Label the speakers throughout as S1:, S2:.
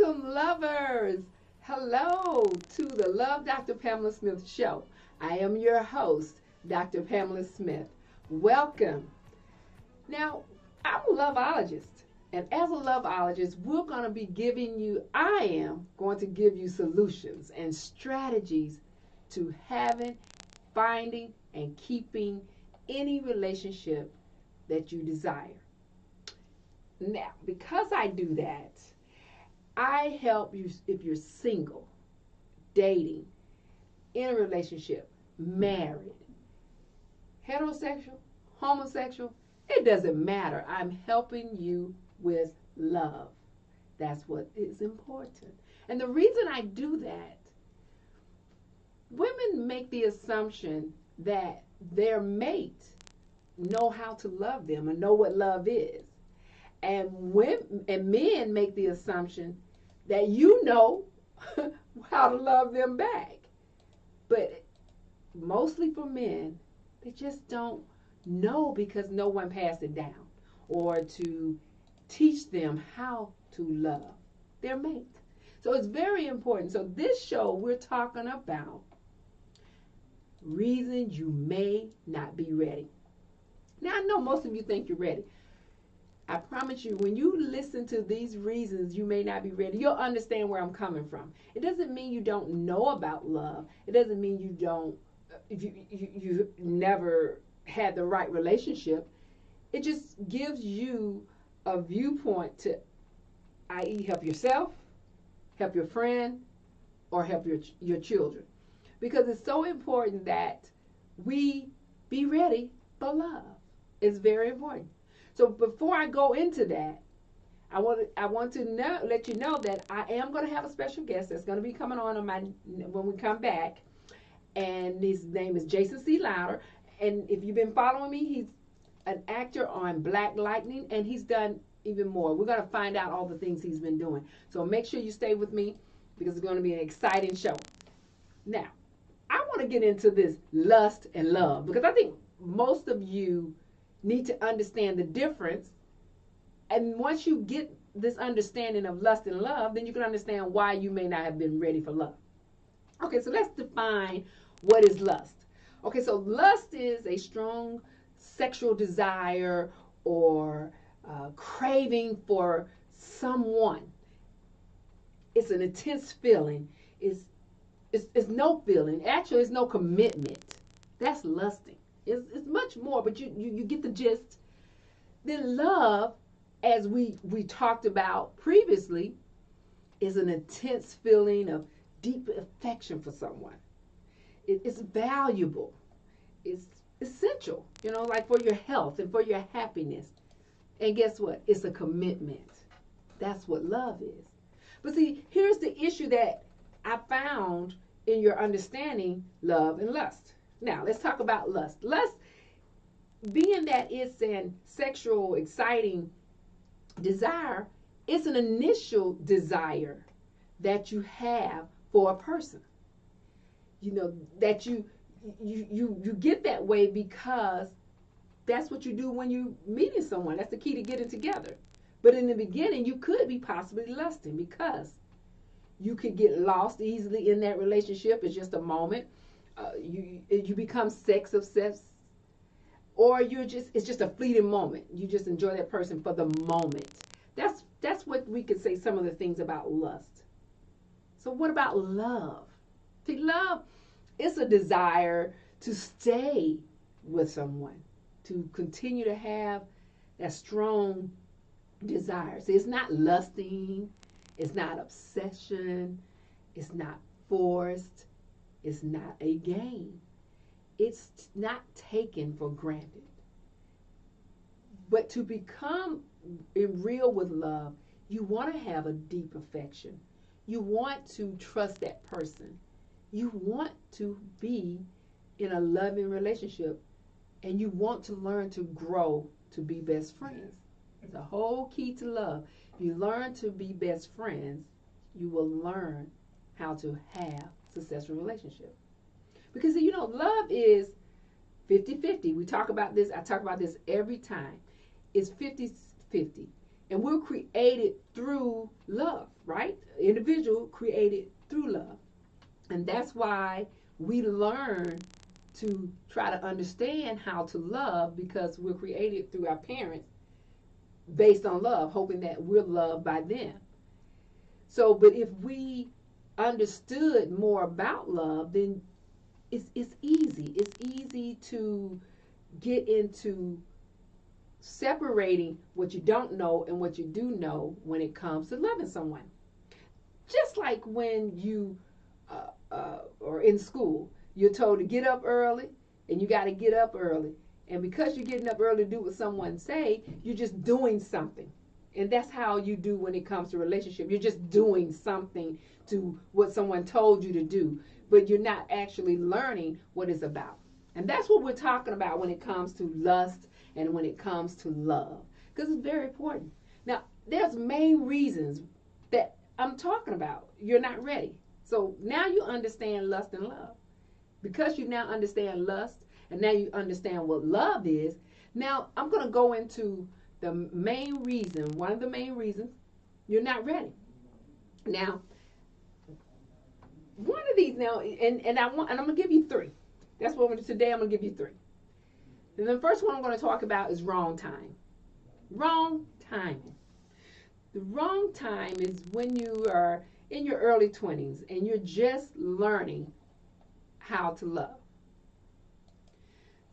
S1: Welcome, lovers. Hello to the Love Dr. Pamela Smith show. I am your host, Dr. Pamela Smith. Welcome. Now, I'm a loveologist, and as a loveologist, I am going to give you solutions and strategies to having, finding, and keeping any relationship that you desire. Now, because I do that, I help you if you're single, dating, in a relationship, married, heterosexual, homosexual, it doesn't matter. I'm helping you with love. That's what is important. And the reason I do that, women make the assumption that their mate know how to love them and know what love is. And men make the assumption that you know how to love them back. But mostly for men, they just don't know because no one passed it down or to teach them how to love their mate. So it's very important. So this show, we're talking about reasons you may not be ready. Now, I know most of you think you're ready. I promise you, when you listen to these reasons you may not be ready, you'll understand where I'm coming from. It doesn't mean you don't know about love. It doesn't mean you never had the right relationship. It just gives you a viewpoint to, i.e., help yourself, help your friend, or help your children. Because it's so important that we be ready for love. It's very important. So before I go into that, I want to let you know that I am going to have a special guest that's going to be coming on when we come back, and his name is Jason C. Louder. And if you've been following me, he's an actor on Black Lightning, and he's done even more. We're going to find out all the things he's been doing. So make sure you stay with me because it's going to be an exciting show. Now, I want to get into this lust and love because I think most of you need to understand the difference. And once you get this understanding of lust and love, then you can understand why you may not have been ready for love. Okay, so let's define what is lust. Okay, so lust is a strong sexual desire or craving for someone. It's an intense feeling. It's no feeling. Actually, it's no commitment. That's lusting. It's much more, but you get the gist. Then love, as we talked about previously, is an intense feeling of deep affection for someone. It's valuable. It's essential, like for your health and for your happiness. And guess what? It's a commitment. That's what love is. But see, here's the issue that I found in your understanding love and lust. Now, let's talk about lust. Lust, being that it's an sexual, exciting desire, it's an initial desire that you have for a person. That you get that way because that's what you do when you meeting someone. That's the key to getting together. But in the beginning, you could be possibly lusting because you could get lost easily in that relationship. It's just a moment. You become sex obsessed, or it's just a fleeting moment. You just enjoy that person for the moment. That's what we could say some of the things about lust. So what about love? See, love is a desire to stay with someone, to continue to have that strong desire. See, it's not lusting, it's not obsession, it's not forced. It's not a game. It's not taken for granted. But to become real with love, you want to have a deep affection. You want to trust that person. You want to be in a loving relationship, and you want to learn to grow to be best friends. The whole key to love. If you learn to be best friends, you will learn how to have successful relationship. Because love is 50-50. We talk about this. I talk about this every time. It's 50-50. And we're created through love, right? Individual created through love. And that's why we learn to try to understand how to love, because we're created through our parents based on love, hoping that we're loved by them. So, but if we understood more about love, then it's easy. It's easy to get into separating what you don't know and what you do know when it comes to loving someone. Just like when you or in school, you're told to get up early, and you got to get up early. And because you're getting up early to do what someone say, you're just doing something. And that's how you do when it comes to relationship. You're just doing something to what someone told you to do, but you're not actually learning what it's about. And that's what we're talking about when it comes to lust and when it comes to love, because it's very important. Now, there's main reasons that I'm talking about. You're not ready. So now you understand lust and love. Because you now understand lust and now you understand what love is, now I'm going to go into the main reason, one of the main reasons you're not ready. Now, one of these now, and I'm going to give you three. That's what today I'm going to give you three. And the first one I'm going to talk about is wrong time. Wrong timing. The wrong time is when you are in your early 20s and you're just learning how to love.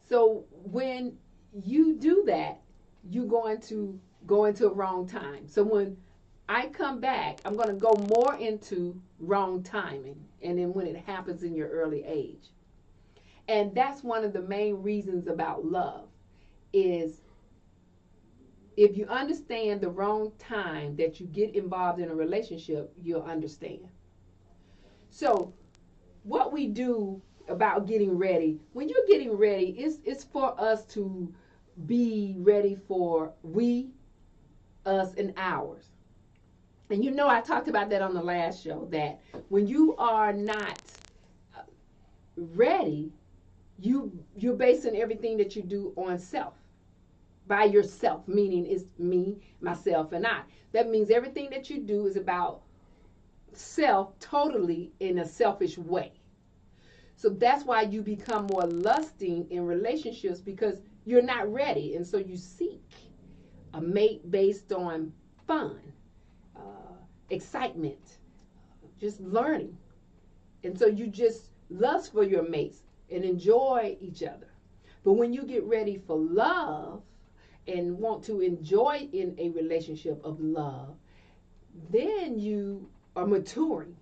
S1: So when you do that, you're going to go into a wrong time. So when I come back, I'm going to go more into wrong timing, and then when it happens in your early age. And that's one of the main reasons about love is if you understand the wrong time that you get involved in a relationship, you'll understand. So what we do about getting ready, when you're getting ready, it's for us to be ready for we, us, and ours. And you know I talked about that on the last show, that when you are not ready, you're basing everything that you do on self. By yourself, meaning it's me, myself, and I. That means everything that you do is about self totally in a selfish way. So that's why you become more lusting in relationships, because you're not ready. And so you seek a mate based on fun, excitement, just learning. And so you just lust for your mates and enjoy each other. But when you get ready for love and want to enjoy in a relationship of love, then you are maturing.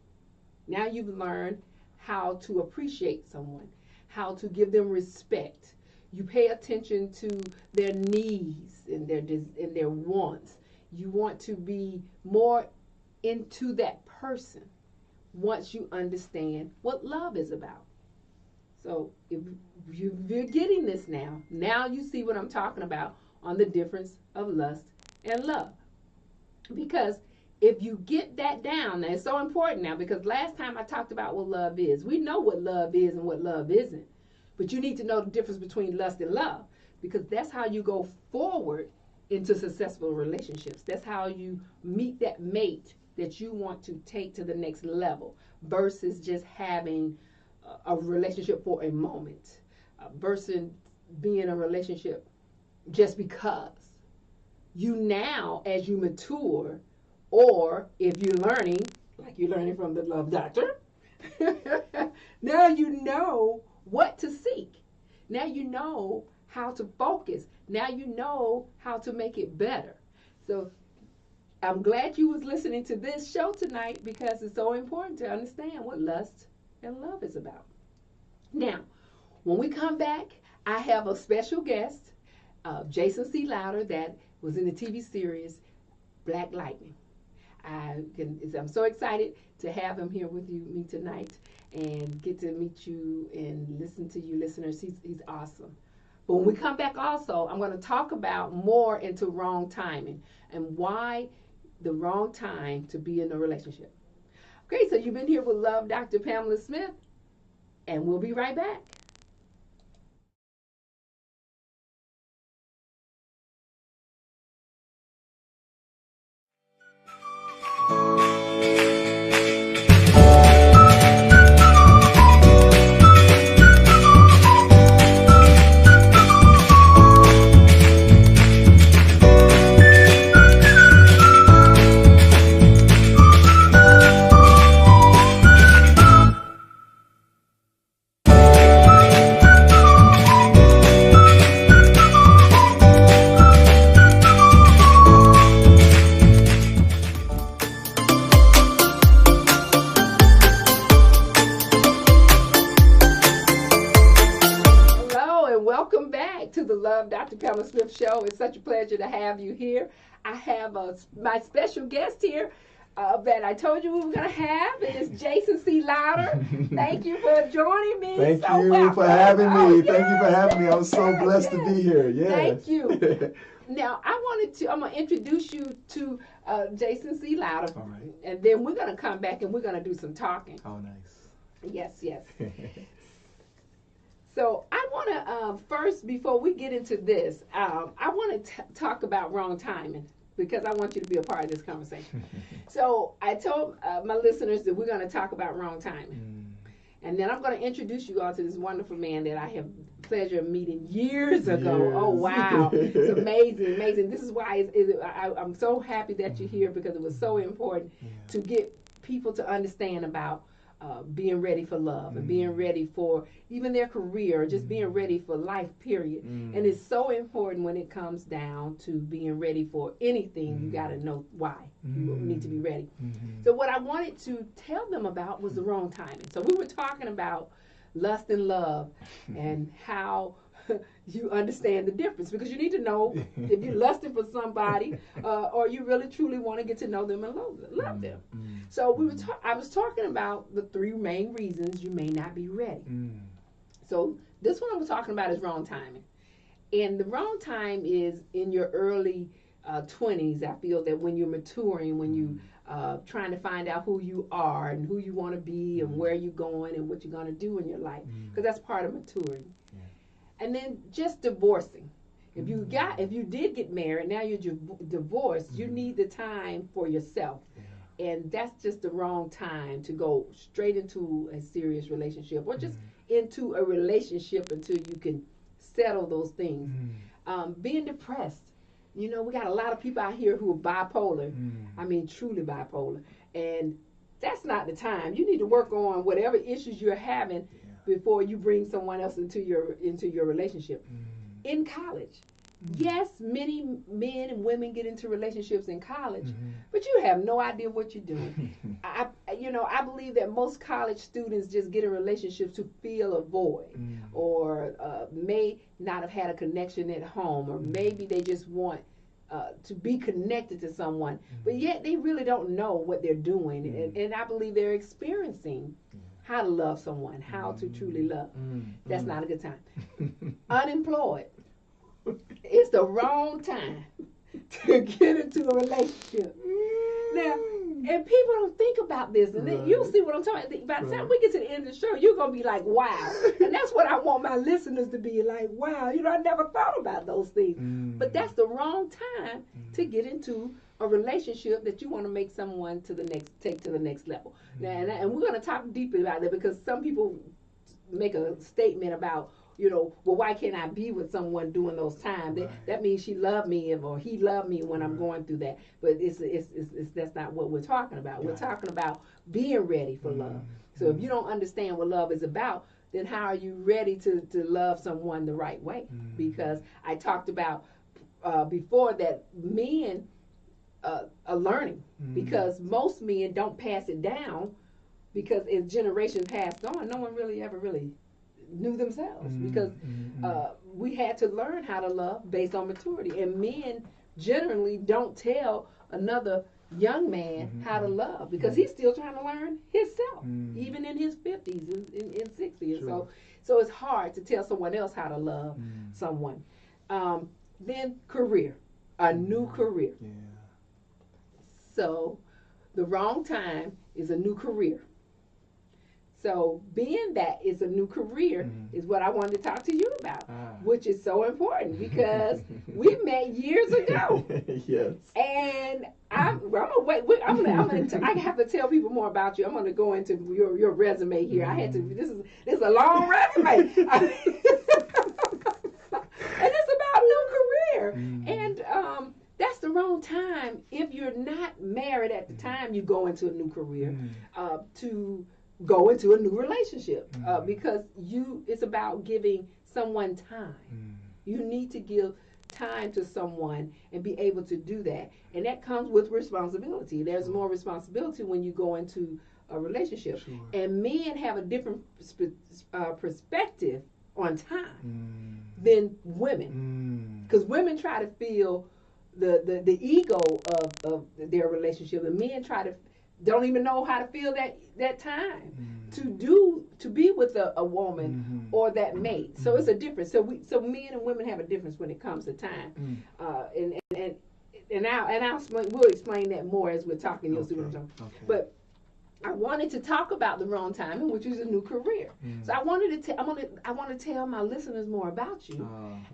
S1: Now you've learned how to appreciate someone, how to give them respect. You pay attention to their needs and their wants. You want to be more into that person once you understand what love is about. So if you're getting this now you see what I'm talking about on the difference of lust and love. Because if you get that down, now it's so important now, because last time I talked about what love is. We know what love is and what love isn't. But you need to know the difference between lust and love, because that's how you go forward into successful relationships. That's how you meet that mate that you want to take to the next level, versus just having a relationship for a moment, versus being in a relationship just because. You now, as you mature, or if you're learning, like you're learning from the love doctor, now you know what to seek. Now you know how to focus. Now you know how to make it better. So I'm glad you was listening to this show tonight, because it's so important to understand what lust and love is about. Now, when we come back, I have a special guest, Jason C. Louder, that was in the TV series Black Lightning. I'm so excited to have him here with me tonight and get to meet you and listen to you listeners. He's awesome. But when we come back also, I'm going to talk about more into wrong timing and why the wrong time to be in a relationship. Okay, so you've been here with Love Dr. Pamela Smith, and we'll be right back. Love Dr. Pamela Smith Show. It's such a pleasure to have you here. I have my special guest here that I told you we were going to have. It is Jason C. Louder. Thank you for joining me.
S2: Thank you for having me. Thank you for having me. I'm so blessed to be here. Yes.
S1: Thank you. Now, I'm going to introduce you to Jason C. Louder.
S2: All right.
S1: And then we're going to come back and we're going to do some talking.
S2: Oh, nice.
S1: Yes, yes. So I want to, first, before we get into this, I want to talk about wrong timing because I want you to be a part of this conversation. So I told my listeners that we're going to talk about wrong timing. And then I'm going to introduce you all to this wonderful man that I have pleasure of meeting years ago. Yes. Oh, wow. It's amazing, amazing. This is why I'm so happy that you're here because it was so important to get people to understand about being ready for love and being ready for even their career, just being ready for life, period. And it's so important when it comes down to being ready for anything. You got to know why you need to be ready. So what I wanted to tell them about was the wrong timing. So we were talking about lust and love and how you understand the difference, because you need to know if you're lusting for somebody or you really truly want to get to know them and love them. So I was talking about the three main reasons you may not be ready. So this one I was talking about is wrong timing. And the wrong time is in your early 20s. I feel that when you're maturing, when you trying to find out who you are and who you want to be and where you're going and what you're going to do in your life, because that's part of maturing. And then just divorcing. If you did get married, now you're divorced, you need the time for yourself. And that's just the wrong time to go straight into a serious relationship or just into a relationship until you can settle those things. Being depressed. You know, we got a lot of people out here who are bipolar. I mean, truly bipolar. And that's not the time. You need to work on whatever issues you're having before you bring someone else into your relationship. In college, yes, many men and women get into relationships in college, but you have no idea what you're doing. I believe that most college students just get in relationships to fill a void, or may not have had a connection at home, or maybe they just want to be connected to someone, but yet they really don't know what they're doing, and I believe they're experiencing how to love someone, how to truly love. That's not a good time. Unemployed. It's the wrong time to get into a relationship. Now, and people don't think about this, and then you'll see what I'm talking about. By the time we get to the end of the show, you're going to be like, wow. And that's what I want my listeners to be like, wow, I never thought about those things. But that's the wrong time to get into a relationship that you want to make someone take to the next level. Now, and we're going to talk deeply about that, because some people make a statement about, well, why can't I be with someone during those times? That means she loved me or he loved me when I'm going through that. But that's not what we're talking about. We're talking about being ready for love. So if you don't understand what love is about, then how are you ready to love someone the right way? Because I talked about before that men are learning, because most men don't pass it down, because as generations passed on, no one ever really knew themselves, because we had to learn how to love based on maturity, and men generally don't tell another young man how to love, because he's still trying to learn himself, even in his 50s and 60s. Sure. So it's hard to tell someone else how to love someone. Then career, a new career. So the wrong time is a new career. So being that it's a new career is what I wanted to talk to you about, which is so important, because we met years ago.
S2: Yes.
S1: And I'm gonna wait. I have to tell people more about you. I'm gonna go into your resume here. I had to. This is a long resume. And it's about new career. And that's the wrong time if you're not married at the time you go into a new career to go into a new relationship, because it's about giving someone time. You need to give time to someone and be able to do that, and that comes with responsibility. There's more responsibility when you go into a relationship, and men have a different perspective on time than women. Because women try to feel the ego of their relationship, and men don't even know how to feel that time to be with a woman or that mate. So it's a difference. So men and women have a difference when it comes to time. We'll explain that more as we're talking. You'll see what I'm talking.
S2: Okay.
S1: But I wanted to talk about the wrong timing, which is a new career. So I want to tell my listeners more about you.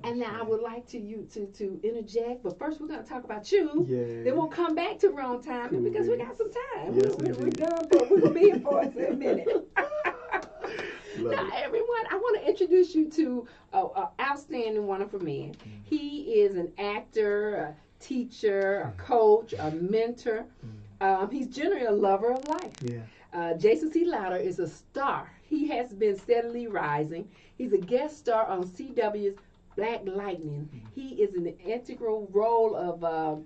S1: And now I would like you to interject. But first, we're going to talk about you.
S2: Yeah.
S1: Then we'll come back to wrong timing because we got some time.
S2: Yes,
S1: we're done, but we're going to be here for a minute. Now, everyone, I want to introduce you to an outstanding, wonderful man. He is an actor, a teacher, a coach, a mentor. He's generally a lover of life.
S2: Yeah.
S1: Jason C. Louder is a star. He has been steadily rising. He's a guest star on CW's Black Lightning. He is in the integral role of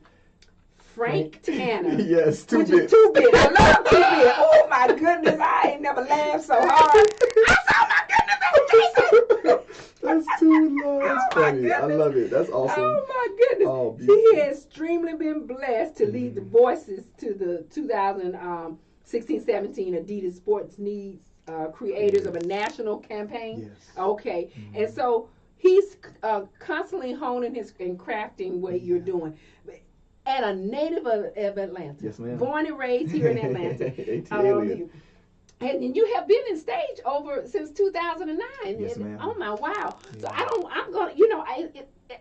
S1: Frank Tanner.
S2: Yes,
S1: which is 2-Bit. I love 2-Bit. Oh my goodness, I ain't never laughed so hard. Oh my goodness, that's Jason.
S2: That's too low. That's funny. I love it. That's awesome.
S1: Oh my goodness.
S2: Oh,
S1: he has extremely been blessed to lead the voices to the 2016-17 Adidas Sports Needs creators of a national campaign.
S2: Yes.
S1: Okay. And so he's constantly honing and crafting what you're doing. And a native of Atlanta.
S2: Yes, ma'am.
S1: Born and raised here in Atlanta.
S2: Alien.
S1: And you have been in stage since 2009.
S2: Yes, ma'am.
S1: Oh my, wow.
S2: Yeah.
S1: So I'm going to,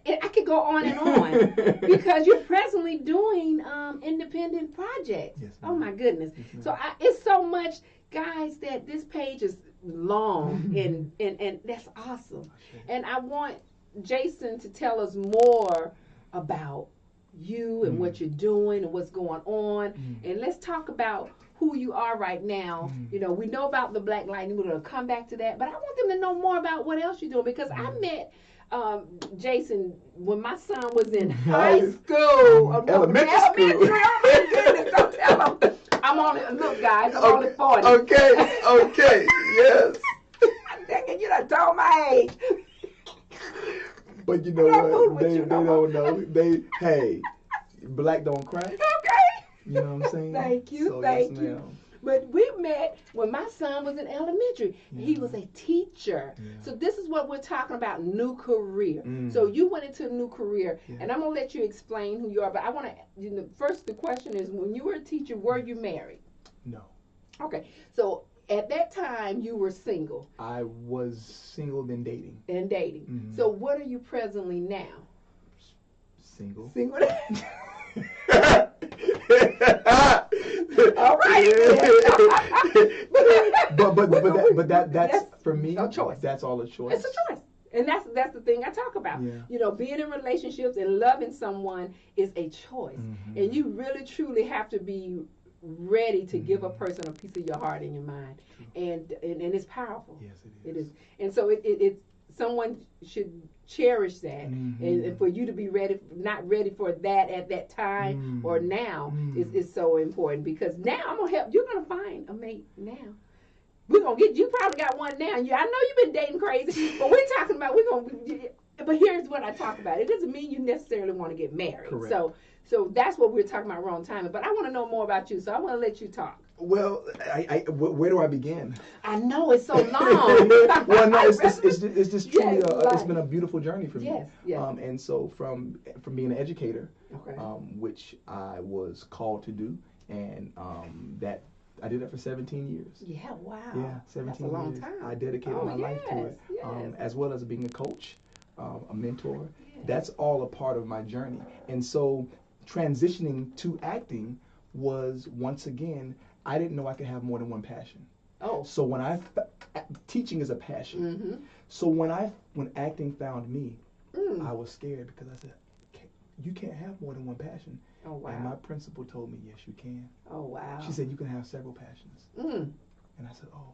S1: I could go on and on because you're presently doing independent projects.
S2: Yes,
S1: oh my goodness.
S2: Yes,
S1: so it's so much, guys, that this page is long and that's awesome. And I want Jason to tell us more about you and what you're doing and what's going on. And let's talk about who you are right now. You know, we know about the Black Lightning. We're going to come back to that. But I want them to know more about what else you're doing because I met Jason when my son was in high school.
S2: Elementary school.
S1: Oh my goodness, don't tell him. I'm only, look guys, I'm only 40.
S2: Okay, yes.
S1: Dang it, you done told my age.
S2: But you know what? They don't know. Hey, black don't crack.
S1: Okay.
S2: You know what I'm saying?
S1: Thank you,
S2: So,
S1: thank
S2: yes,
S1: you.
S2: ma'am.
S1: But we met when my son was in elementary.
S2: Yeah.
S1: He was a teacher.
S2: Yeah.
S1: So this is what we're talking about, new career. So you went into a new career, and I'm going to let you explain who you are. But I want to, first the question is, when you were a teacher, were you married?
S2: No.
S1: Okay. So at that time, you were single.
S2: I was single then dating.
S1: And dating. So what are you presently now?
S2: Single.
S1: Single. All right.
S2: but that's for me.
S1: A choice.
S2: That's all a choice.
S1: It's a choice. And that's the thing I talk about.
S2: Yeah.
S1: You know, being in relationships and loving someone is a choice. And you really truly have to be ready to give a person a piece of your heart and your mind. And it's powerful.
S2: Yes,
S1: it is. And so it someone should cherish that. And for you to be not ready for that at that time or now is so important, because now I'm gonna help you're gonna find a mate now. We're gonna get you probably got one now. I know you've been dating crazy, but we're talking about but here's what I talk about. It doesn't mean you necessarily want to get married.
S2: Correct.
S1: So that's what we're talking about, wrong timing. But I want to know more about you, so I want to let you talk.
S2: Well, where do I begin?
S1: I know it's so long.
S2: Well, no, it's just truly it's been a beautiful journey for me.
S1: Yes.
S2: And so from being an educator,
S1: okay.
S2: Which I was called to do, and that I did that for 17 years.
S1: Yeah, wow.
S2: Yeah, 17
S1: That's a long
S2: years.
S1: time.
S2: I dedicated my life to it, as well as being a coach, a mentor. Yes. That's all a part of my journey. And so transitioning to acting was, once again, I didn't know I could have more than one passion.
S1: Oh.
S2: So when teaching is a passion. So when acting found me, I was scared because I said, you can't have more than one passion.
S1: Oh, wow.
S2: And my principal told me, yes, you can.
S1: Oh, wow.
S2: She said, you can have several passions. And I said, oh.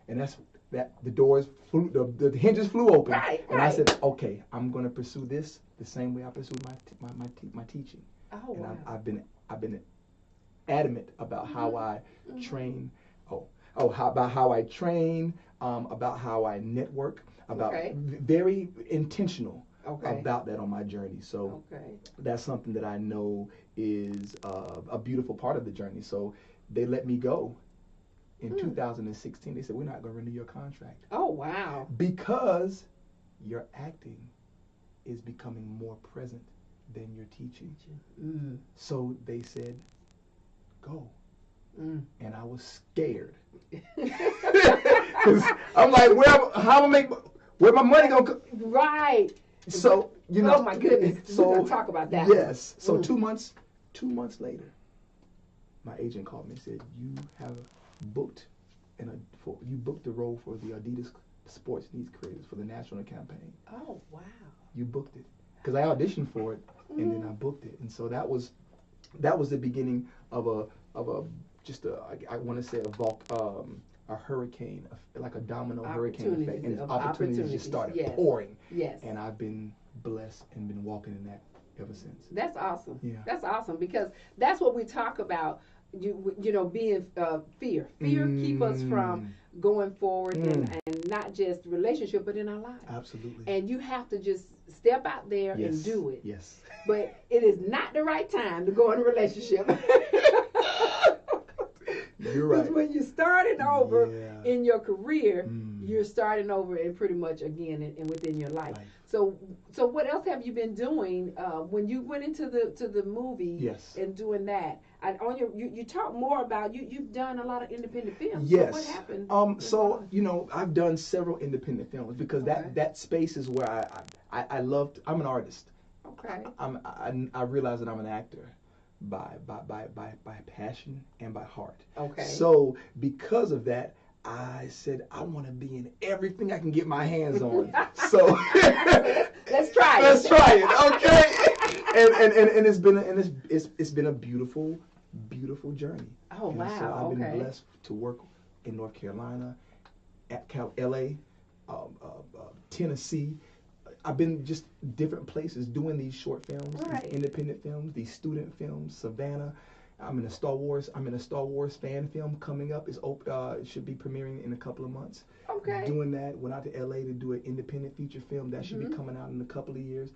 S2: And that's that the doors flew, the hinges flew open.
S1: Right,
S2: and I said, okay, I'm going to pursue this the same way I pursued my teaching.
S1: Oh,
S2: and
S1: wow.
S2: I've been adamant about how I train. About how I train, about how I network, about very intentional about that on my journey. So that's something that I know is a beautiful part of the journey. So they let me go in 2016. They said, we're not going to renew your contract.
S1: Oh, wow.
S2: Because your acting is becoming more present than your teaching. So they said, go. And I was scared. Because I'm like, where my money going to go?
S1: Right.
S2: So, you know.
S1: Oh, my goodness.
S2: So,
S1: we're going to talk about that.
S2: Yes. So 2 months later, my agent called me and said, you have booked you booked the role for the Adidas Sports Needs Creators for the national campaign.
S1: Oh, wow.
S2: You booked it. Because I auditioned for it and then I booked it. And so that was the beginning of I want to say a hurricane, like a domino hurricane effect, and opportunities just started pouring.
S1: Yes.
S2: And I've been blessed and been walking in that ever since.
S1: That's awesome.
S2: Yeah.
S1: That's awesome, because that's what we talk about. You know, being fear keep us from going forward and not just relationship, but in our lives.
S2: Absolutely.
S1: And you have to just step out there and do it.
S2: Yes.
S1: But it is not the right time to go in a relationship.
S2: You're right.
S1: Because when you're starting over in your career, you're starting over and pretty much again and within your life. So what else have you been doing when you went into the movie and doing that? You talk more about you've done a lot of independent films.
S2: Yes.
S1: So what happened?
S2: So you know, I've done several independent films because that space is where I loved. I'm an artist.
S1: Okay.
S2: I realize that I'm an actor by passion and by heart.
S1: Okay.
S2: So because of that, I said I want to be in everything I can get my hands on. So
S1: let's try it.
S2: Let's try it. Okay. and it's been a beautiful journey.
S1: Oh, wow.
S2: So I've been blessed to work in North Carolina, at LA, Tennessee. I've been just different places doing these short films, these independent films, these student films. Savannah. I'm in a Star Wars fan film coming up. It should be premiering in a couple of months.
S1: Okay.
S2: Doing that. Went out to LA to do an independent feature film that should be coming out in a couple of years.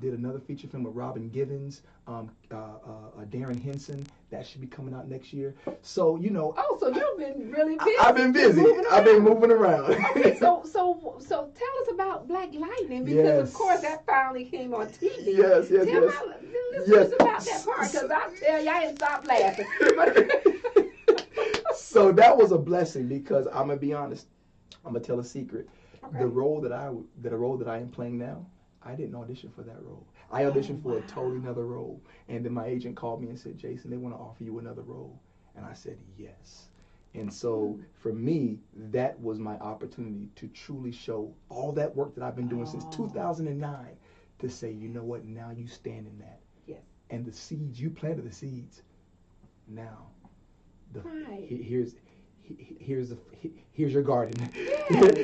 S2: Did another feature film with Robin Givens, Darren Henson. That should be coming out next year. So you know.
S1: Oh, so you've been really busy.
S2: I've been busy. I've been moving around.
S1: Okay, so tell us about Black Lightning, because of course that finally came on TV.
S2: Yes.
S1: Tell my listeners about that part, because I tell you, I ain't stopped laughing.
S2: So that was a blessing, because I'm gonna be honest. I'm gonna tell a secret. Okay. The role that I am playing now, I didn't audition for that role. I auditioned for a totally another role, and then my agent called me and said, "Jason, they want to offer you another role," and I said yes. And so for me, that was my opportunity to truly show all that work that I've been doing since 2009, to say, you know what, now you stand in that.
S1: Yes.
S2: And the seeds, you planted the seeds. Now, here's your garden.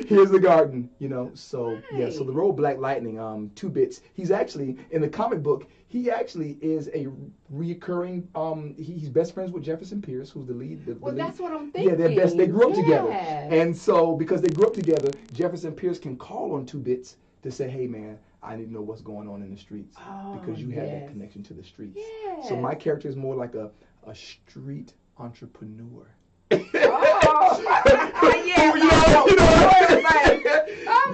S2: Here's the garden, you know. So so the role Black Lightning, 2 Bits. He's actually in the comic book. He actually is a reoccurring. He's best friends with Jefferson Pierce, who's the lead.
S1: That's what I'm thinking.
S2: Yeah, they're best. They grew up together, and so because they grew up together, Jefferson Pierce can call on 2 Bits to say, "Hey, man, I need to know what's going on in the streets," because you have that connection to the streets.
S1: Yes.
S2: So my character is more like a street entrepreneur.
S1: I'm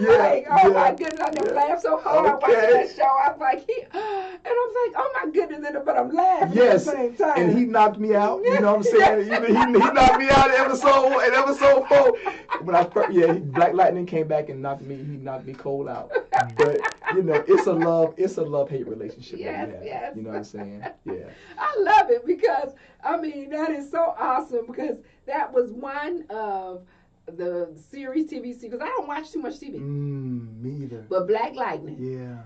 S1: like, oh my goodness, I just laughed so hard watching that show. I was like, oh my goodness, but I'm laughing at the same time.
S2: And he knocked me out. You know what I'm saying? He knocked me out in episode 4. When I first, Black Lightning came back and knocked me cold out. But you know, it's a love-hate relationship.
S1: Yes.
S2: You know what I'm saying? Yeah.
S1: I love it, because I mean that is so awesome, because that was one of the series, because I don't watch too much TV.
S2: Me either.
S1: But Black Lightning.
S2: Yeah.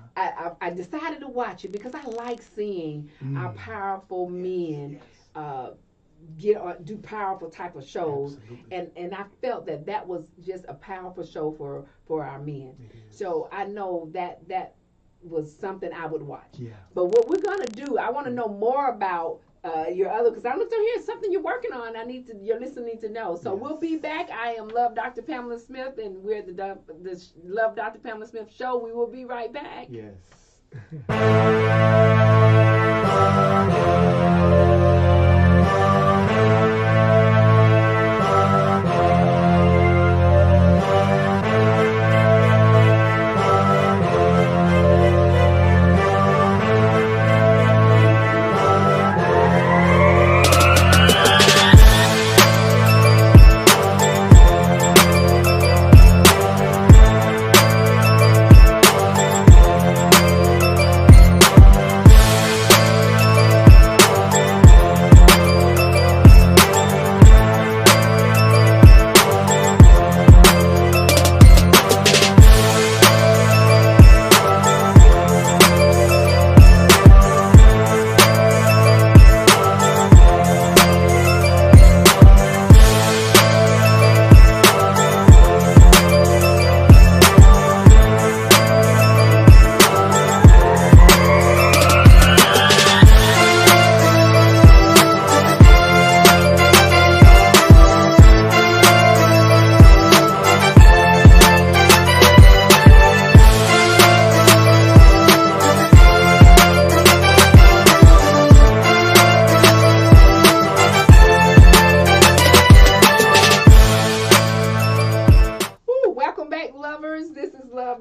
S1: I decided to watch it because I like seeing our powerful men do powerful type of shows.
S2: Absolutely.
S1: And I felt that was just a powerful show for our men. So I know that was something I would watch.
S2: Yeah.
S1: But what we're gonna do, I want to know more about your other, because I looked on here, something you're working on. Your listener needs to know. So we'll be back. I am Love Dr. Pamela Smith, and we're the Love Dr. Pamela Smith show. We will be right back.
S2: Yes.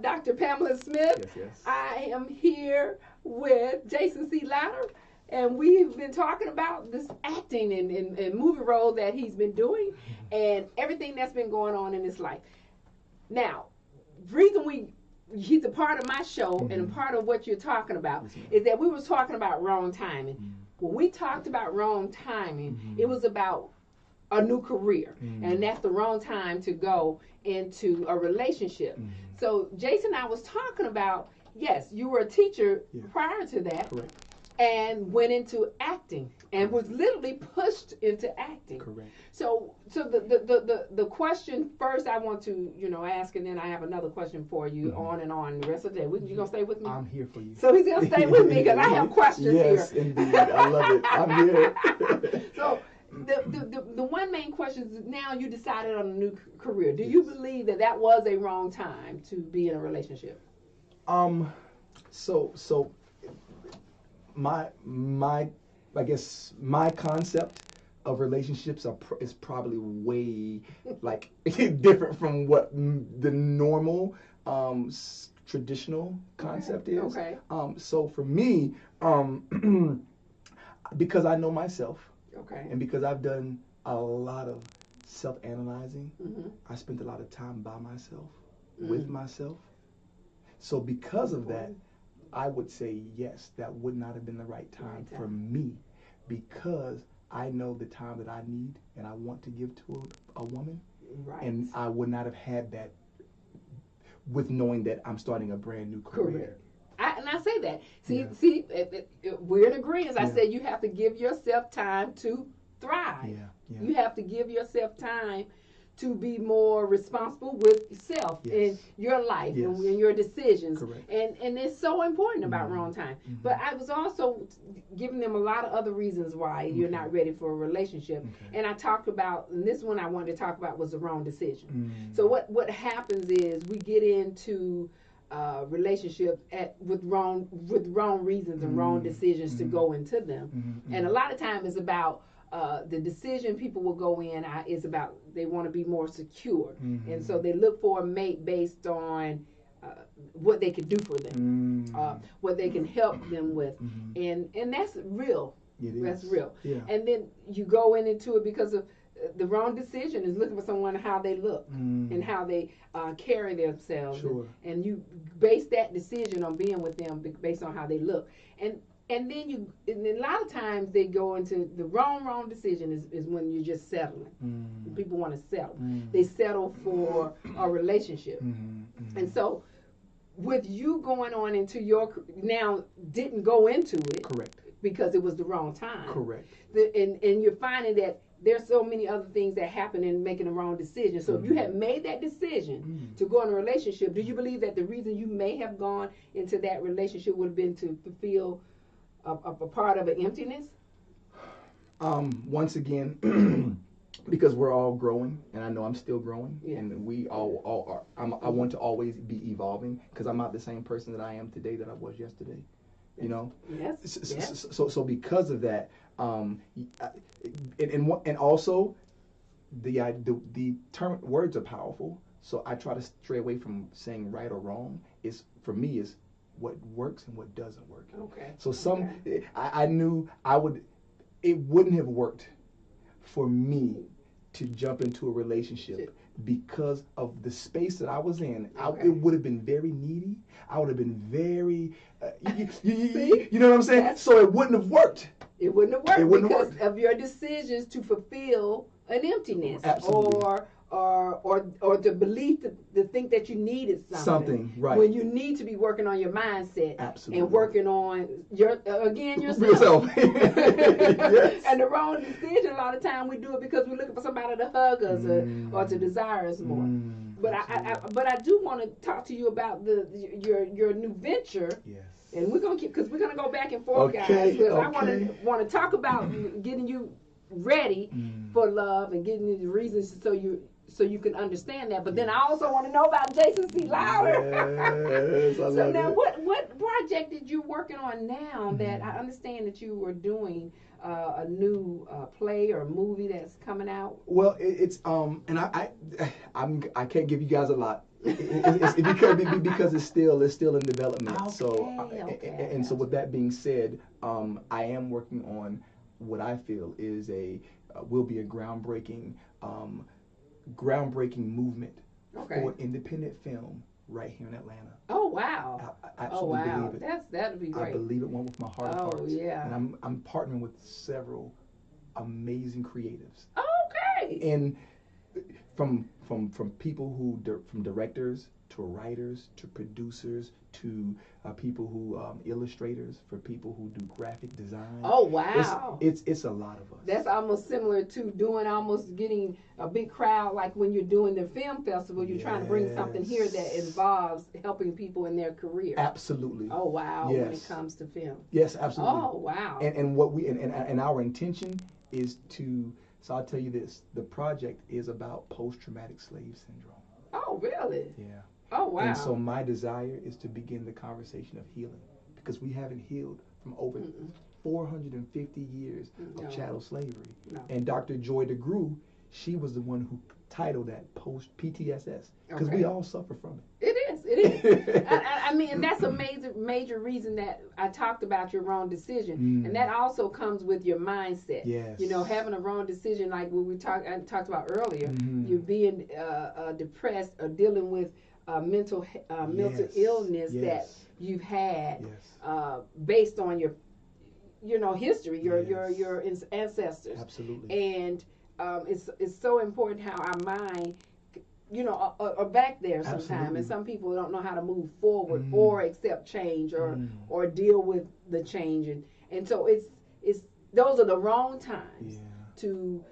S1: Dr. Pamela Smith.
S2: Yes, yes.
S1: I am here with Jason C. Louder, and we've been talking about this acting and movie role that he's been doing and everything that's been going on in his life. Now, the reason he's a part of my show and a part of what you're talking about is that we were talking about wrong timing. When we talked about wrong timing, it was about a new career, and that's the wrong time to go into a relationship. So Jason, I was talking about, yes, you were a teacher prior to that.
S2: Correct.
S1: And went into acting and was literally pushed into acting.
S2: Correct.
S1: So the question first I want to ask, and then I have another question for you on and on the rest of the day. You gonna stay with me?
S2: I'm here for you.
S1: So he's gonna stay with me because I have questions here.
S2: Yes, indeed. I love it. I'm here.
S1: So the one main question is, now you decided on a new career. Do you believe that was a wrong time to be in a relationship?
S2: So my I guess my concept of relationships is probably way like different from what the normal traditional concept is.
S1: Okay.
S2: So for me, because I know myself, and because I've done a lot of self-analyzing, I spent a lot of time by myself, with myself. So because of that, I would say yes, that would not have been the right time for me, because I know the time that I need and I want to give to a woman, and I would not have had that with knowing that I'm starting a brand new career.
S1: And I say that. See, we're in agreement. I said you have to give yourself time to thrive. You have to give yourself time to be more responsible with yourself in your life and in your decisions.
S2: Correct.
S1: And it's so important about wrong time. But I was also giving them a lot of other reasons why you're not ready for a relationship. And I talked about, and this one I wanted to talk about was the wrong decision. So what happens is we get into relationship with wrong reasons and wrong decisions to go into them. And a lot of time it's about the decision people will go in is about they want to be more secure, and so they look for a mate based on what they can do for them, what they can help them with, and that's real. That's real. And then you go into it because of the wrong decision is looking for someone how they look and how they carry themselves, and you base that decision on being with them based on how they look, and then a lot of times they go into the wrong decision is when you're just settling. People want to settle. They settle for a relationship. And so with you going on into now didn't go into it.
S2: Correct.
S1: Because it was the wrong time.
S2: Correct.
S1: And you're finding that there's so many other things that happen in making the wrong decision. So if you had made that decision to go in a relationship, do you believe that the reason you may have gone into that relationship would have been to fulfill a part of an emptiness?
S2: Once again, because we're all growing, and I know I'm still growing,
S1: Yeah.
S2: and we all are. I want to always be evolving because I'm not the same person that I am today that I was yesterday. You know.
S1: Yes.
S2: So because of that, and also the term words are powerful. So I try to stray away from saying right or wrong. Is for me is what works and what doesn't work.
S1: Okay.
S2: So I knew it wouldn't have worked for me to jump into a relationship because of the space that I was in.
S1: Okay.
S2: It would have been very needy. I would have been very, you know what I'm saying? So it wouldn't have worked.
S1: It wouldn't have worked
S2: It wouldn't have
S1: because
S2: worked.
S1: of your decisions to fulfill an emptiness.
S2: Absolutely.
S1: Or the belief to think that you needed something.
S2: Right.
S1: When you need to be working on your mindset.
S2: Absolutely.
S1: And working on yourself.
S2: Yes.
S1: And the wrong decision, a lot of time we do it because we're looking for somebody to hug us or to desire us more. But I do want to talk to you about your new venture.
S2: Yes.
S1: And we're gonna because we're gonna go back and forth, guys. Because I want to talk about getting you ready for love and getting you the reasons so you can understand that. But then I also want to know about Jason C. Louder.
S2: Yes,
S1: So now, what project did you working on now that I understand that you were doing a new play or movie that's coming out?
S2: Well, it's and I can't give you guys a lot. It's because it's still in development.
S1: Okay,
S2: So so with that being said, I am working on what I feel is will be a groundbreaking movement for independent film right here in Atlanta.
S1: Oh wow!
S2: I absolutely believe it.
S1: That'd be great.
S2: I believe it with my heart of hearts.
S1: Oh yeah.
S2: And I'm partnering with several amazing creatives.
S1: Okay.
S2: And from people from directors to writers to producers to people who illustrators, for people who do graphic design.
S1: Oh wow!
S2: It's a lot of us.
S1: That's almost similar to getting a big crowd, like when you're doing the film festival. You're trying to bring something here that involves helping people in their career.
S2: Absolutely.
S1: Oh wow!
S2: Yes.
S1: When it comes to film.
S2: Yes, absolutely.
S1: Oh wow!
S2: And what and our intention is to. So I'll tell you this: the project is about post-traumatic slave syndrome.
S1: Oh really?
S2: Yeah.
S1: Oh wow!
S2: And so my desire is to begin the conversation of healing because we haven't healed from over 450 years of chattel slavery.
S1: No.
S2: And Dr. Joy DeGruy, she was the one who titled that post PTSS because we all suffer from it.
S1: It is. I mean, and that's a major reason that I talked about your wrong decision, and that also comes with your mindset.
S2: Yes.
S1: You know, having a wrong decision, like what I talked about earlier, you're being depressed or dealing with mental illness that you've had based on your history, your ancestors.
S2: Absolutely.
S1: And it's so important how our mind, are back there sometimes, and some people don't know how to move forward or accept change or deal with the change, and so it's those are the wrong times to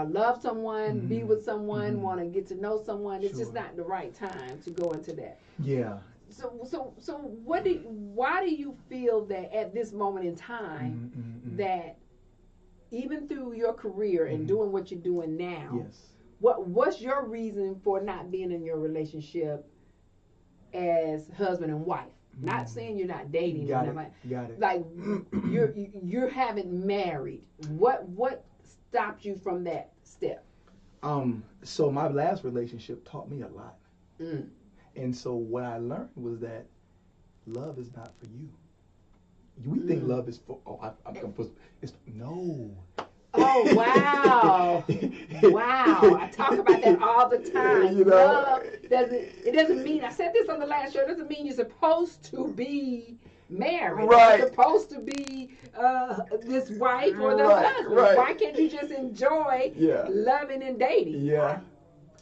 S1: love someone, be with someone, want to get to know someone. It's just not the right time to go into that.
S2: Yeah.
S1: So why do you feel that at this moment in time that even through your career and doing what you're doing now, what's your reason for not being in your relationship as husband and wife? Not saying you're not dating.
S2: Got it.
S1: Like you haven't married. What stopped you from that step?
S2: So my last relationship taught me a lot. And so what I learned was that love is not for you. We think love is for no.
S1: Oh wow. Wow. I talk about that all the time. Love doesn't mean, I said this on the last show, it doesn't mean you're supposed to be married.
S2: Right.
S1: You're supposed to be this wife or the husband.
S2: Right.
S1: Why can't you just enjoy loving and dating?
S2: Yeah.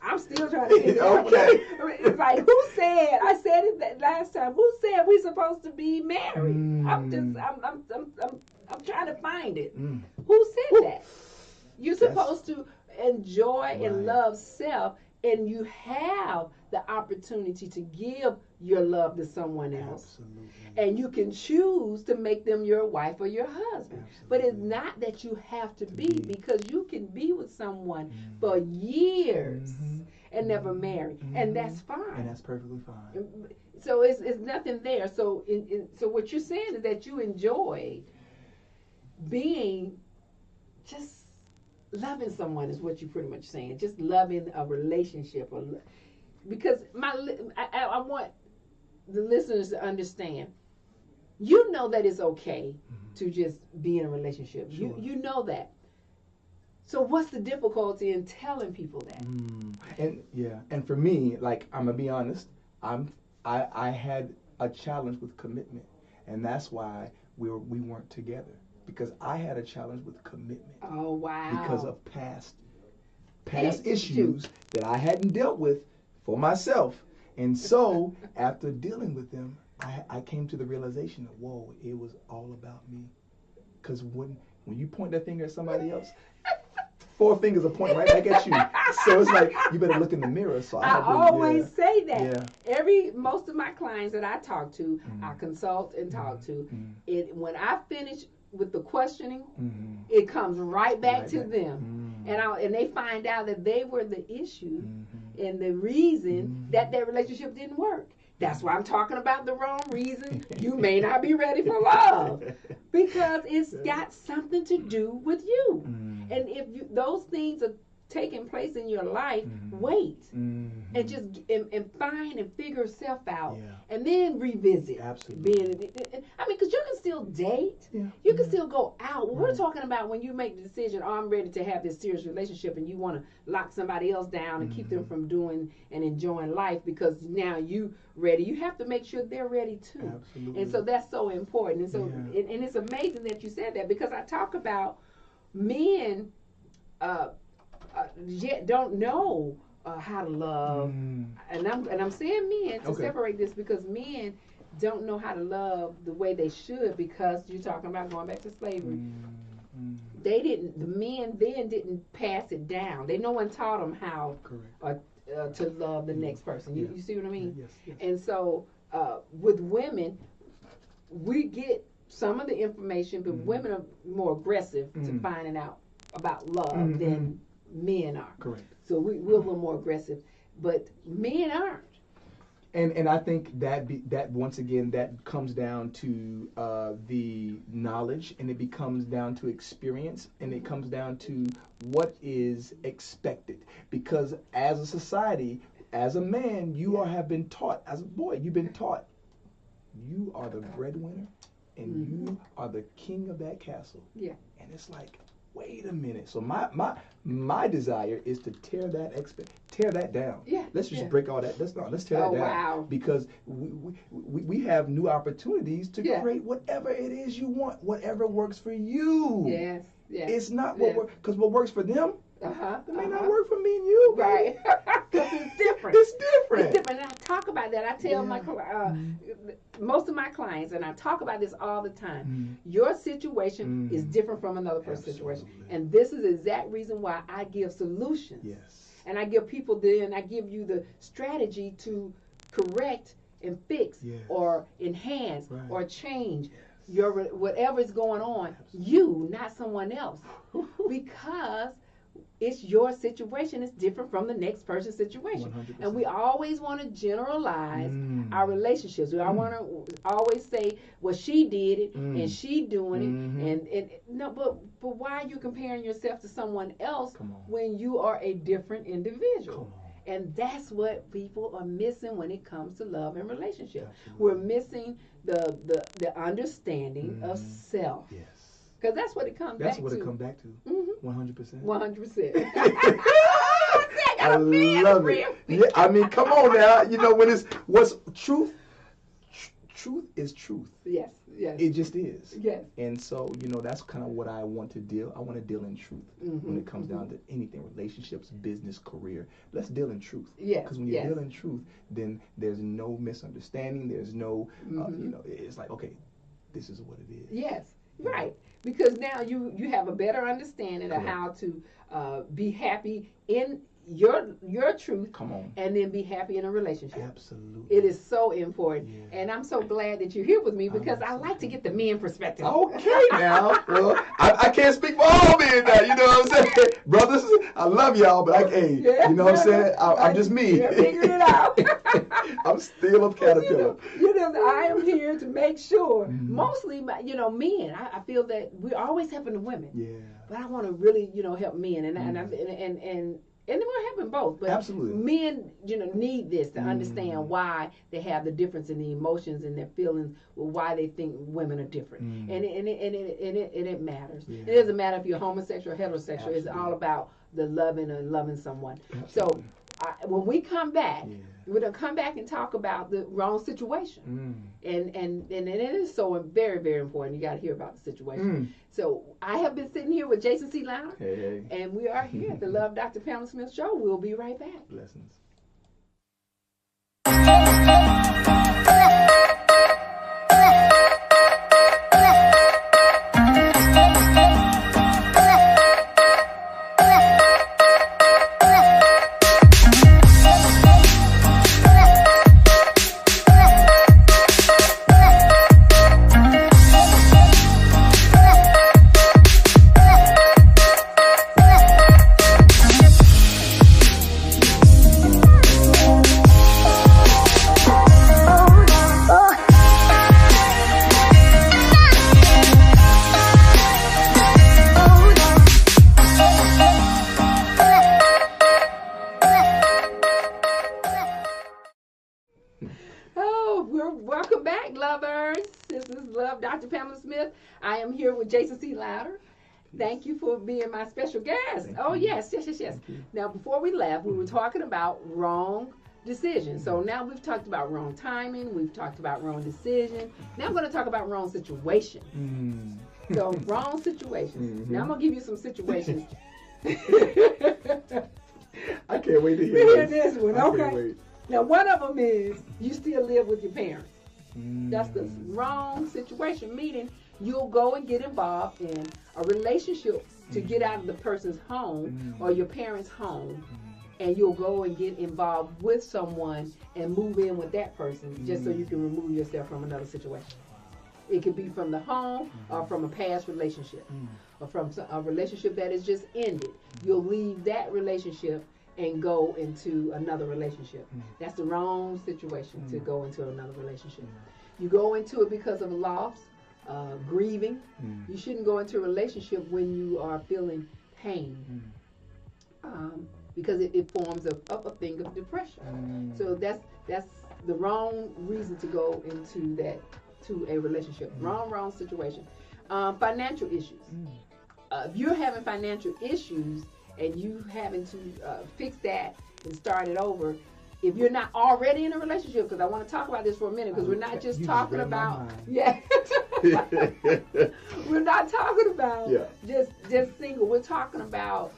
S1: I'm still trying to figure out.
S2: Okay.
S1: It's like, who said? I said it that last time. Who said we're supposed to be married? I'm trying to find it. Who said that? You're supposed to enjoy and love self and you have the opportunity to give your love to someone else.
S2: Absolutely.
S1: And you can choose to make them your wife or your husband.
S2: Absolutely.
S1: But it's not that you have to be, because you can be with someone for years and never marry. And that's fine.
S2: And that's perfectly fine.
S1: So it's nothing there. So so what you're saying is that you enjoy being just loving someone, is what you're pretty much saying. Just loving a relationship, because I want the listeners to understand. You know that it's okay to just be in a relationship. Sure. You know that. So what's the difficulty in telling people that?
S2: And for me, like, I'm gonna be honest, I had a challenge with commitment, and that's why we weren't together, because I had a challenge with commitment.
S1: Oh, wow.
S2: Because of past issues that I hadn't dealt with for myself. And so after dealing with them, I came to the realization that, whoa, it was all about me. Because when you point that finger at somebody else, 4 fingers are pointing right back at you. So it's like, you better look in the mirror. So
S1: I always say that.
S2: Yeah.
S1: Most of my clients that I talk to, I consult and talk to, when I finish with the questioning, it comes right back to them. And they find out that they were the issue and the reason that their relationship didn't work. That's why I'm talking about the wrong reason. You may not be ready for love, because it's got something to do with you. And if those things are taking place in your life, wait and just and find and figure yourself out, and then revisit.
S2: Absolutely.
S1: Because you can still date, you can still go out. We're talking about when you make the decision, oh, I'm ready to have this serious relationship, and you want to lock somebody else down and keep them from doing and enjoying life because now you ready. You have to make sure they're ready too.
S2: Absolutely.
S1: And so that's so important. And so and it's amazing that you said that, because I talk about men don't know how to love, and I'm saying men to separate this, because men don't know how to love the way they should, because you're talking about going back to slavery. The men then didn't pass it down. No one taught them how to love the next person. You see what I mean?
S2: Yes.
S1: And so with women, we get some of the information, but women are more aggressive to finding out about love than men are.
S2: Correct.
S1: So we're a little more aggressive, but men aren't.
S2: And I think that once again, that comes down to the knowledge, and it becomes down to experience, and it comes down to what is expected. Because as a society, as a man, you have been taught, as a boy, you've been taught, you are the breadwinner, and you are the king of that castle.
S1: Yeah.
S2: And it's like, wait a minute. So my desire is to tear that down.
S1: Yeah.
S2: Let's just break all that. Let's tear that down.
S1: Wow.
S2: Because we have new opportunities to create whatever it is you want, whatever works for you.
S1: Yes. Yeah.
S2: It's not what works, because what works for them, it may not work for me and you.
S1: Right. Because it's different.
S2: It's different.
S1: It's different. And I talk about that. I tell most of my clients, and I talk about this all the time. Your situation is different from another person's situation. And this is the exact reason why I give solutions.
S2: Yes.
S1: And I give people I give you the strategy to correct and fix or enhance or change your whatever is going on. You, not someone else. Because it's your situation. It's different from the next person's situation.
S2: 100%.
S1: And we always want to generalize our relationships. I want to always say, well, she did it and she doing it. And no, but why are you comparing yourself to someone else when you are a different individual? And that's what people are missing when it comes to love and relationship. We're missing the understanding of self.
S2: Yes.
S1: Because that's what it comes back to.
S2: That's what it comes back to. 100%.
S1: 100%.
S2: I love it. Yeah, I mean, come on now. You know, what's truth? Truth is truth.
S1: Yes.
S2: It just is.
S1: Yes.
S2: And so, that's kind of what I want to deal. I want to deal in truth when it comes down to anything, relationships, business, career. Let's deal in truth.
S1: Yes.
S2: Because when you deal in truth, then there's no misunderstanding. There's no, it's like, okay, this is what it is.
S1: Yes. Right. Because now you have a better understanding of how to be happy in your truth.
S2: Come on.
S1: And then be happy in a relationship.
S2: Absolutely.
S1: It is so important.
S2: Yeah.
S1: And I'm so glad that you're here with me because I like to get the men perspective.
S2: Okay, now. Well, I can't speak for all men now. You know what I'm saying? Brothers, I love y'all, but you know what I'm saying? I'm just me.
S1: You're figuring it out.
S2: I'm still a caterpillar.
S1: I am here to make sure, mostly, men. I feel that we're always helping the women.
S2: Yeah.
S1: But I want to really, help men. And we're helping both, but
S2: absolutely,
S1: men, need this to understand why they have the difference in the emotions and their feelings, why they think women are different, and it matters. Yeah. It doesn't matter if you're homosexual or heterosexual. Absolutely. It's all about the loving someone. Absolutely. So when we come back, we're gonna come back and talk about the wrong situation, and it is so very, very important. You got to hear about the situation. So I have been sitting here with Jason C. Louder, and we are here at the Love Dr. Pamela Smith Show. We'll be right back.
S2: Blessings.
S1: Welcome back, lovers. This is Love Dr. Pamela Smith. I am here with Jason C. Louder. Thank you for being my special guest. Yes. Now, before we left, we were talking about wrong decisions. So now we've talked about wrong timing. We've talked about wrong decision. Now I'm going to talk about wrong situation. So wrong situations. Now I'm going to give you some situations.
S2: I can't wait to hear
S1: this one. Okay. Now, one of them is you still live with your parents. That's the wrong situation, meaning you'll go and get involved in a relationship to get out of the person's home or your parents' home, and you'll go and get involved with someone and move in with that person just so you can remove yourself from another situation. It could be from the home or from a past relationship or from a relationship that has just ended. You'll leave that relationship and go into another relationship. That's the wrong situation to go into another relationship. You go into it because of loss, grieving. You shouldn't go into a relationship when you are feeling pain, because it forms a thing of depression. So that's the wrong reason to go into a relationship. Wrong situation. Financial issues. If you're having financial issues and you having to fix that and start it over, if you're not already in a relationship, because I want to talk about this for a minute, because we're not just talking about we're not talking about just single. We're talking about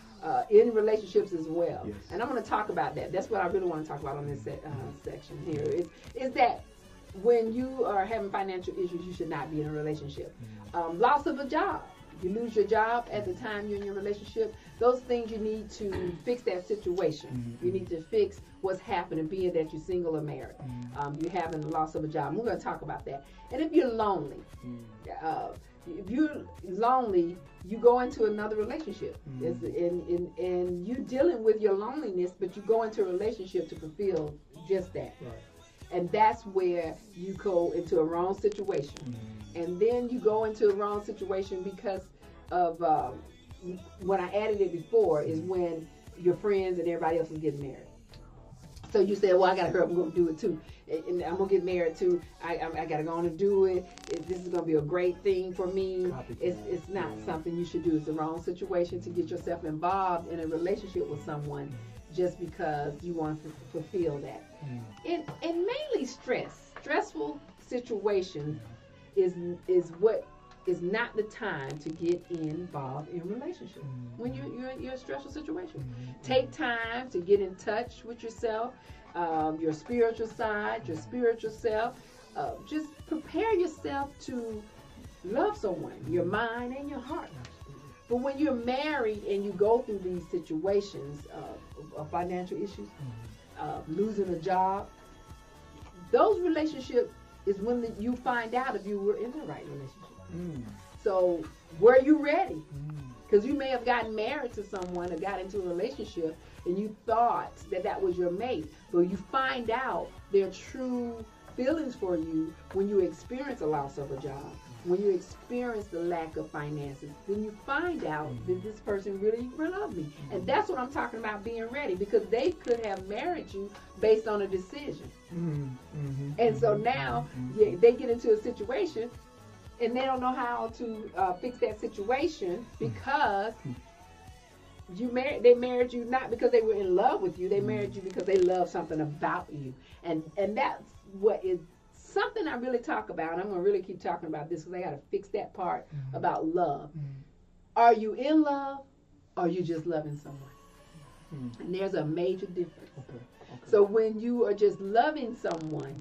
S1: in relationships as well. Yes. And I'm going to talk about that. That's what I really want to talk about on this section here. Is that when you are having financial issues, you should not be in a relationship. Loss of a job. You lose your job at the time you're in your relationship. Those things you need to fix that situation. You need to fix what's happening, being that you're single or married. You're having the loss of a job. We're going to talk about that. And if you're lonely, you go into another relationship. And you're dealing with your loneliness, but you go into a relationship to fulfill just that. Right. And that's where you go into a wrong situation. And then you go into a wrong situation because of when I added it before is when your friends and everybody else is getting married. So you said, well, I got to hurry up, I'm going to do it too. And I'm going to get married too. I got to go on and do it. This is going to be a great thing for me. It's not something you should do. It's the wrong situation to get yourself involved in a relationship with someone just because you want to fulfill that. And mainly stressful situations is what is not the time to get involved in relationship. When you're in a stressful situation, take time to get in touch with yourself, your spiritual side, your spiritual self. Just prepare yourself to love someone, your mind and your heart. But when you're married and you go through these situations of financial issues, losing a job, those relationships is when you find out if you were in the right relationship. So were you ready? Because you may have gotten married to someone or got into a relationship and you thought that was your mate, but you find out their true feelings for you when you experience a loss of a job, when you experience the lack of finances, then you find out that this person really loved me. And that's what I'm talking about, being ready, because they could have married you based on a decision. And so now they get into a situation and they don't know how to fix that situation because they married you not because they were in love with you. They married you because they love something about you. And that's what is something I really talk about. And I'm going to really keep talking about this because I got to fix that part about love. Are you in love or are you just loving someone? And there's a major difference. So when you are just loving someone,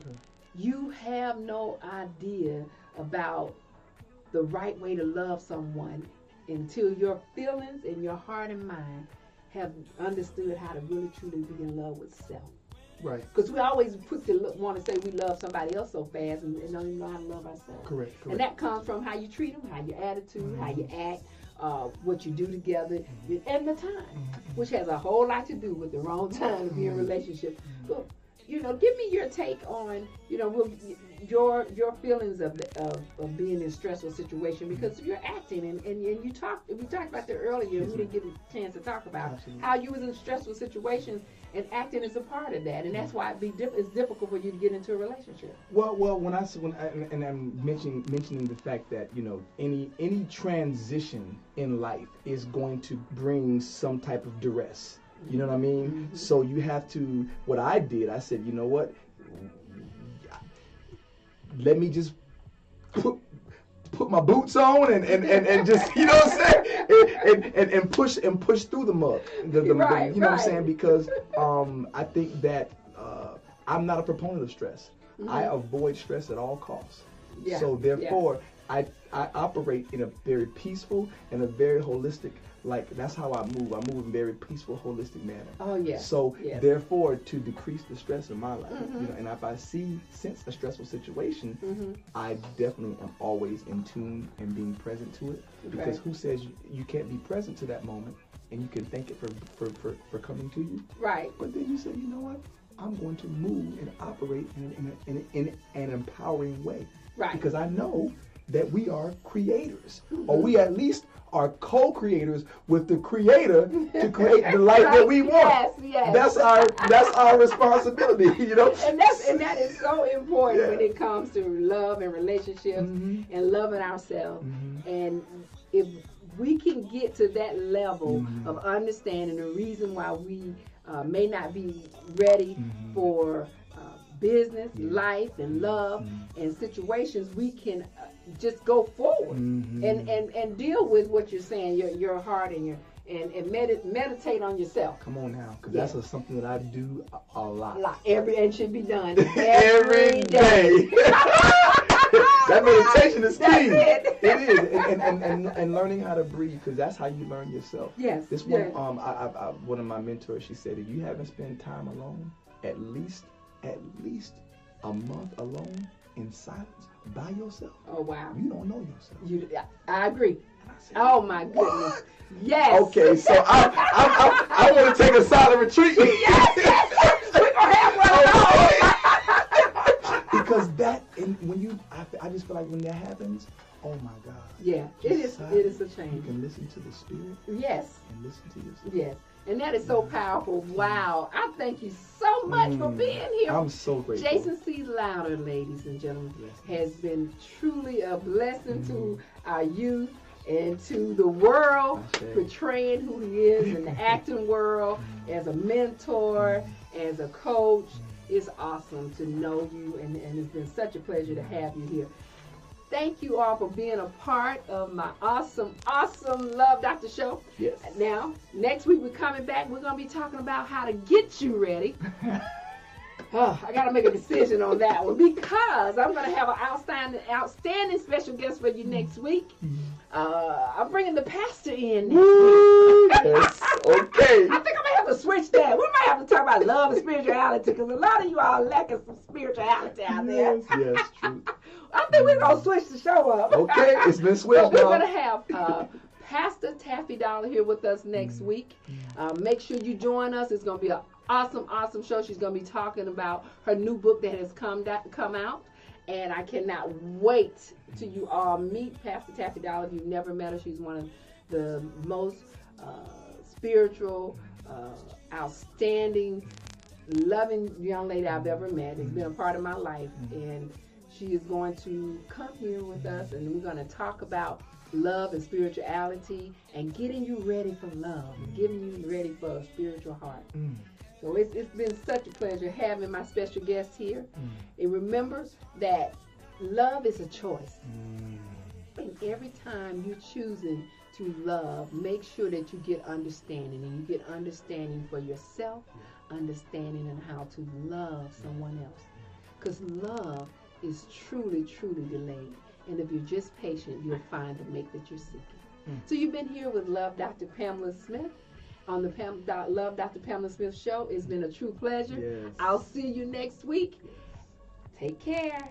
S1: you have no idea about the right way to love someone until your feelings and your heart and mind have understood how to really truly be in love with self.
S2: Right.
S1: Because we always want to say we love somebody else so fast and don't even know how to love ourselves.
S2: Correct.
S1: And that comes from how you treat them, how your attitude, how you act, what you do together, and the time, which has a whole lot to do with the wrong time to be in a relationship. But, give me your take on, your feelings of being in a stressful situation, because you're acting and we talked about that earlier. We didn't get a chance to talk about how you was in stressful situations, and acting is a part of that, and that's why it's difficult for you to get into a relationship.
S2: Well, when I'm mentioning the fact that any transition in life is going to bring some type of duress. You know what I mean? So you have to. What I did, I said, you know what? Let me just put my boots on and just, you know what I'm saying, and push through the mud. You know what I'm saying? Because I think that I'm not a proponent of stress. I avoid stress at all costs.
S1: Yeah.
S2: So therefore, I operate in a very peaceful and a very holistic. Like, that's how I move. I move in a very peaceful, holistic manner.
S1: Oh, yeah.
S2: So, therefore, to decrease the stress in my life, and if I sense a stressful situation, I definitely am always in tune and being present to it. Because who says you can't be present to that moment and you can thank it for coming to you?
S1: Right.
S2: But then you say, you know what? I'm going to move and operate in an empowering way.
S1: Right.
S2: Because I know that we are creators, or we at least are co-creators with the Creator to create the life that we want.
S1: Yes.
S2: That's our responsibility,
S1: And that is so important when it comes to love and relationships and loving ourselves. And if we can get to that level of understanding the reason why we may not be ready for business, life, and love, and situations, we can just go forward and deal with what you're saying, your heart and meditate on yourself.
S2: Come on now, because that's something that I do a lot.
S1: And should be done
S2: every day. That meditation is key. It is, and learning how to breathe, because that's how you learn yourself.
S1: Yes.
S2: This one, one of my mentors, she said, if you haven't spent time alone, at least a month alone in silence by yourself.
S1: Oh, wow.
S2: You don't know yourself.
S1: I agree.
S2: Said,
S1: oh my goodness.
S2: What?
S1: Yes.
S2: Okay, so I want to take a silent retreat.
S1: Yes. We're gonna have one of those.
S2: Because I just feel like when that happens, oh my God.
S1: Yeah, it is a change.
S2: You can listen to the Spirit.
S1: Yes.
S2: And listen to yourself.
S1: Yes. And that is so powerful. Wow. I thank you so much for being here.
S2: I'm so grateful.
S1: Jason C. Louder, ladies and gentlemen, has been truly a blessing to our youth and to the world, portraying who he is in the acting world, as a mentor, as a coach. It's awesome to know you, and it's been such a pleasure to have you here. Thank you all for being a part of my awesome Love Doctor show.
S2: Yes.
S1: Now, next week we're coming back. We're going to be talking about how to get you ready. I got to make a decision on that one, because I'm going to have an outstanding special guest for you next week. I'm bringing the pastor in next week.
S2: Yes. Okay.
S1: I think I may have to switch that. We might have to talk about love and spirituality because a lot of you all lacking some spirituality out there.
S2: Yes, true.
S1: I think we're going to switch the show up.
S2: Okay, it's been switched.
S1: We're going to have Pastor Taffy Dollar here with us next week. Make sure you join us. It's going to be an awesome show. She's going to be talking about her new book that has come out. And I cannot wait till you all meet Pastor Taffy Dollar. If you've never met her, she's one of the most spiritual, outstanding, loving young lady I've ever met. It's been a part of my life. And she is going to come here with us, and we're going to talk about love and spirituality and getting you ready for love, getting you ready for a spiritual heart. So it's been such a pleasure having my special guest here. And remember that love is a choice. And every time you're choosing to love, make sure that you get understanding. And you get understanding for yourself, understanding on how to love someone else. Because love is truly, truly delayed. And if you're just patient, you'll find the mate that you're seeking. So you've been here with Love Dr. Pamela Smith on the Love Dr. Pamela Smith show. It's been a true pleasure.
S2: Yes.
S1: I'll see you next week. Take care.